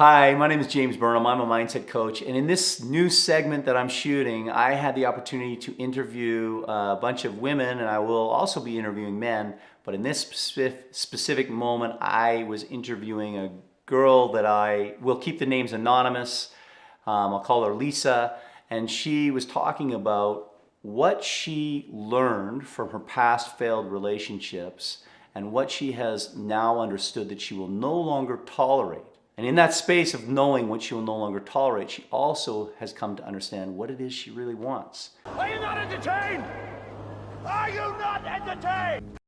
Hi, my name is James Burnham. I'm a mindset coach. And in this new segment that I'm shooting, I had the opportunity to interview a bunch of women, and I will also be interviewing men. But in this specific moment, I was interviewing a girl that I will keep the names anonymous. I'll call her Lisa. And she was talking about what she learned from her past failed relationships and what she has now understood that she will no longer tolerate. And in that space of knowing what she will no longer tolerate, she also has come to understand what it is she really wants. Are you not entertained? Are you not entertained?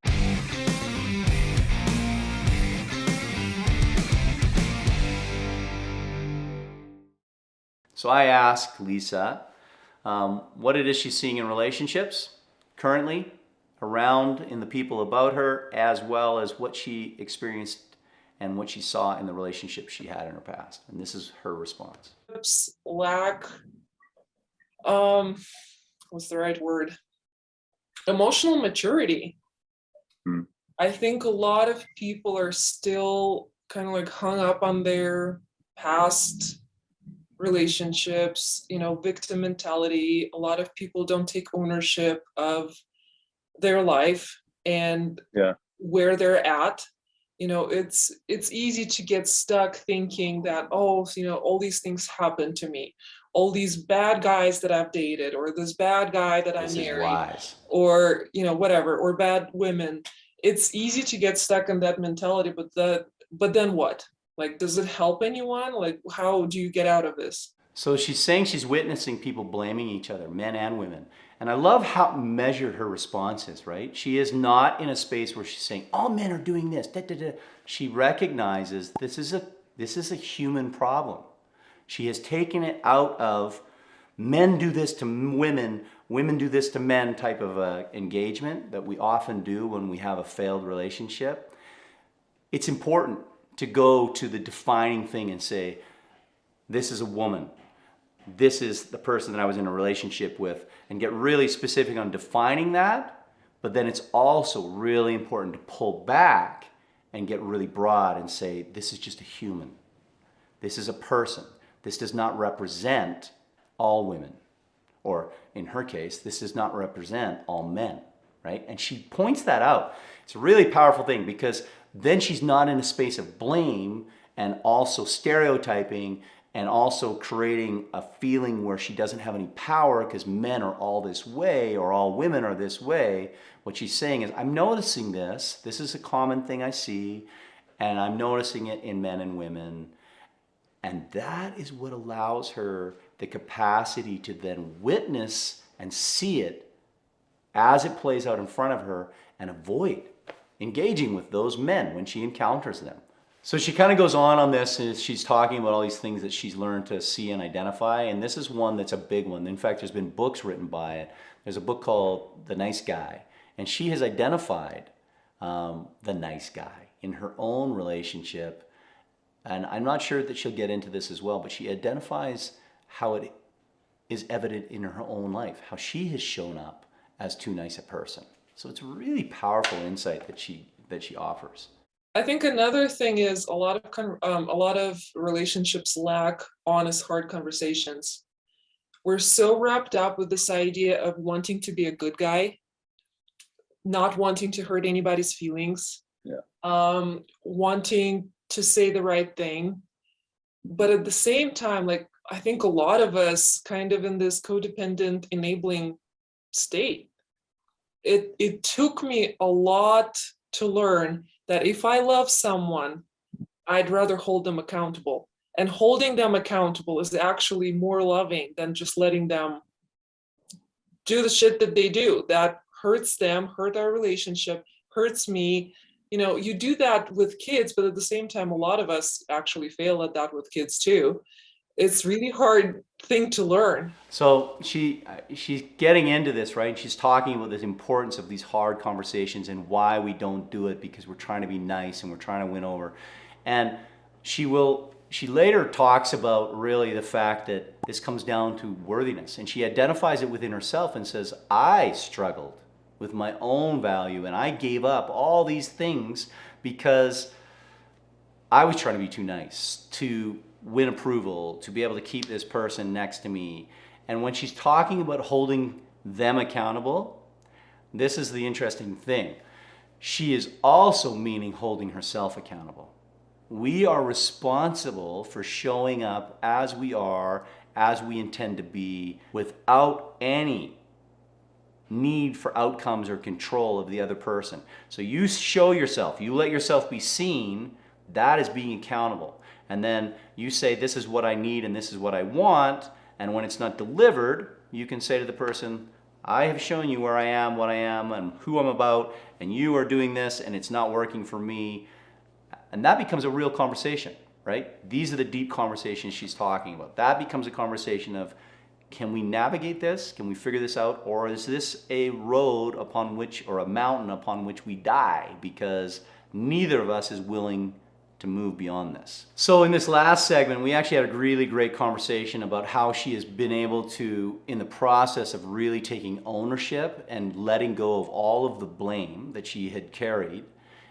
So I asked Lisa what it is she's seeing in relationships currently, around in the people about her, as well as what she experienced and what she saw in the relationship she had in her past. And this is her response. Lack, what's the right word? Emotional maturity. I think a lot of people are still kind of like hung up on their past relationships, victim mentality. A lot of people don't take ownership of their life and where they're at. It's easy to get stuck thinking that, all these things happen to me, all these bad guys that I've dated, or this bad guy that I married, or whatever, or bad women. It's easy to get stuck in that mentality, but then what? Like, does it help anyone? Like, how do you get out of this? So she's saying she's witnessing people blaming each other, men and women. And I love how measured her response is, right? She is not in a space where she's saying, all men are doing this. Da, da, da. She recognizes this is a human problem. She has taken it out of men do this to women, women do this to men type of engagement that we often do when we have a failed relationship. It's important to go to the defining thing and say, this is a woman. This is the person that I was in a relationship with, and get really specific on defining that. But then it's also really important to pull back and get really broad and say, this is just a human. This is a person. This does not represent all women. Or in her case, this does not represent all men, right? And she points that out. It's a really powerful thing because then she's not in a space of blame and also stereotyping and also creating a feeling where she doesn't have any power because men are all this way or all women are this way. What she's saying is, I'm noticing this. This is a common thing I see, and I'm noticing it in men and women. And that is what allows her the capacity to then witness and see it as it plays out in front of her and avoid engaging with those men when she encounters them. So she kind of goes on this, and she's talking about all these things that she's learned to see and identify, and this is one that's a big one. In fact, there's been books written by it. There's a book called The Nice Guy, and she has identified the nice guy in her own relationship, and I'm not sure that she'll get into this as well, but she identifies how it is evident in her own life, how she has shown up as too nice a person. So it's a really powerful insight that she offers. I think another thing is a lot of relationships lack honest, hard conversations. We're so wrapped up with this idea of wanting to be a good guy, not wanting to hurt anybody's feelings, wanting to say the right thing. But at the same time, like, I think a lot of us kind of in this codependent enabling state. It took me a lot to learn that if I love someone, I'd rather hold them accountable. And holding them accountable is actually more loving than just letting them do the shit that they do. That hurts them, hurt our relationship, hurts me. You do that with kids, but at the same time, a lot of us actually fail at that with kids too. It's really hard thing to learn. So she's getting into this, right? She's talking about the importance of these hard conversations and why we don't do it because we're trying to be nice and we're trying to win over. And she later talks about really the fact that this comes down to worthiness. And she identifies it within herself and says, I struggled with my own value and I gave up all these things because I was trying to be too nice, to win approval, to be able to keep this person next to me. And when she's talking about holding them accountable, this is the interesting thing. She is also meaning holding herself accountable. We are responsible for showing up as we are, as we intend to be, without any need for outcomes or control of the other person. So you show yourself, you let yourself be seen, that is being accountable. And then you say, this is what I need and this is what I want. And when it's not delivered, you can say to the person, I have shown you where I am, what I am, and who I'm about, and you are doing this and it's not working for me. And that becomes a real conversation, right? These are the deep conversations she's talking about. That becomes a conversation of, can we navigate this? Can we figure this out? Or is this a road upon which, or a mountain upon which we die because neither of us is willing to move beyond this? So in this last segment, we actually had a really great conversation about how she has been able to, in the process of really taking ownership and letting go of all of the blame that she had carried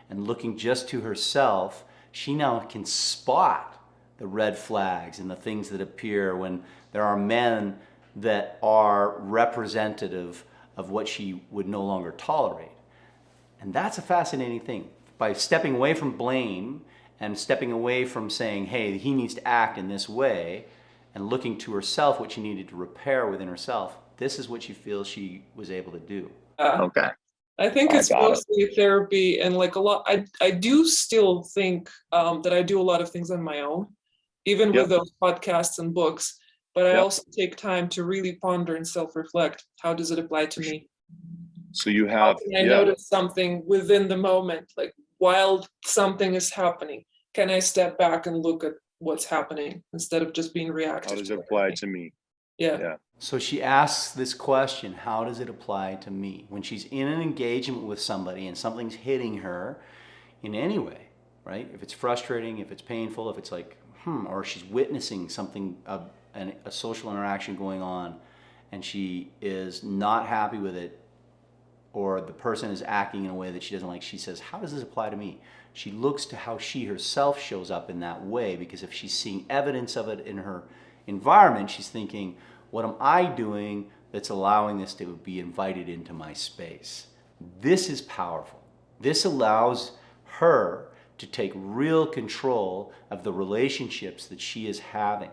and looking just to herself, she now can spot the red flags and the things that appear when there are men that are representative of what she would no longer tolerate. And that's a fascinating thing. By stepping away from blame and stepping away from saying, hey, he needs to act in this way, and looking to herself what she needed to repair within herself, this is what she feels she was able to do. Okay. I think I it's got it. mostly therapy, and like a lot, I do still think that I do a lot of things on my own, even Yep. with those podcasts and books. But I Yep. also take time to really ponder and self-reflect. How does it apply to me? So you How have, can I yeah, notice something within the moment, like while something is happening? Can I step back and look at what's happening instead of just being reactive? how does to it apply everything? to me? Yeah. Yeah. So she asks this question, how does it apply to me? When she's in an engagement with somebody and something's hitting her in any way, right? If it's frustrating, if it's painful, if it's like, or she's witnessing something, a social interaction going on, and she is not happy with it, or the person is acting in a way that she doesn't like, she says, how does this apply to me? She looks to how she herself shows up in that way, because if she's seeing evidence of it in her environment, she's thinking, what am I doing that's allowing this to be invited into my space? This is powerful. This allows her to take real control of the relationships that she is having,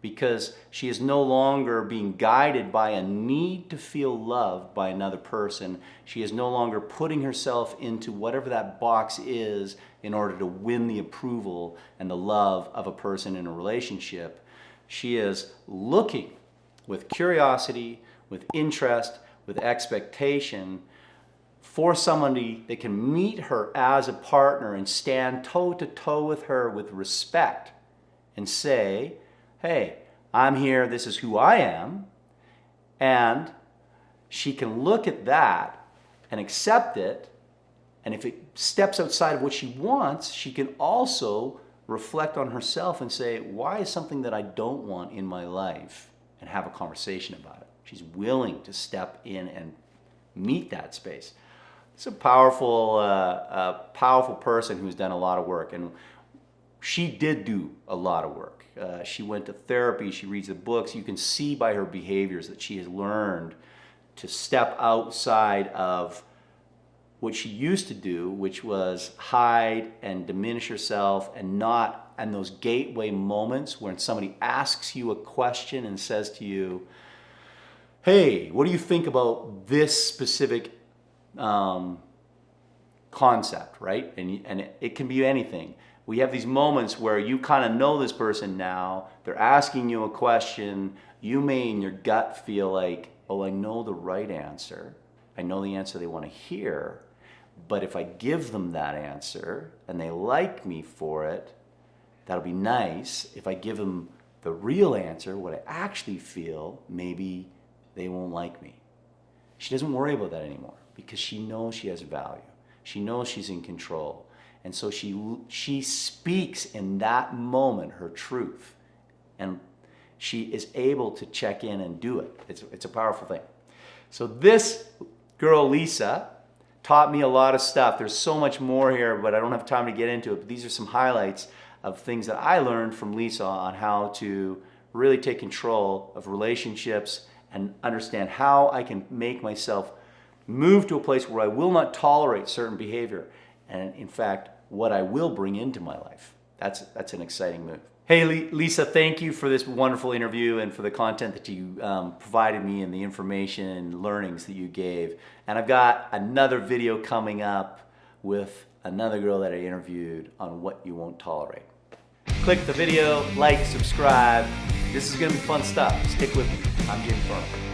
because she is no longer being guided by a need to feel loved by another person. She is no longer putting herself into whatever that box is in order to win the approval and the love of a person in a relationship. She is looking with curiosity, with interest, with expectation for somebody that can meet her as a partner and stand toe to toe with her with respect and say, hey, I'm here, this is who I am. And she can look at that and accept it. And if it steps outside of what she wants, she can also reflect on herself and say, why is something that I don't want in my life? And have a conversation about it. She's willing to step in and meet that space. It's a powerful, powerful person who's done a lot of work. And she did do a lot of work. She went to therapy, she reads the books. You can see by her behaviors that she has learned to step outside of what she used to do, which was hide and diminish herself, and not, and those gateway moments when somebody asks you a question and says to you, hey, what do you think about this specific concept, right? And it can be anything. We have these moments where you kind of know this person now, they're asking you a question, you may in your gut feel like, oh, I know the right answer, I know the answer they want to hear, but if I give them that answer and they like me for it, that'll be nice. If I give them the real answer, what I actually feel, maybe they won't like me. She doesn't worry about that anymore because she knows she has value. She knows she's in control. And so she speaks in that moment her truth. And she is able to check in and do it. It's a powerful thing. So this girl, Lisa, taught me a lot of stuff. There's so much more here, but I don't have time to get into it. But these are some highlights of things that I learned from Lisa on how to really take control of relationships and understand how I can make myself move to a place where I will not tolerate certain behavior, and in fact, what I will bring into my life. That's an exciting move. Hey, Lisa, thank you for this wonderful interview and for the content that you provided me and the information and learnings that you gave. And I've got another video coming up with another girl that I interviewed on what you won't tolerate. Click the video, like, subscribe. This is gonna be fun stuff. Stick with me. I'm Jim Burnham.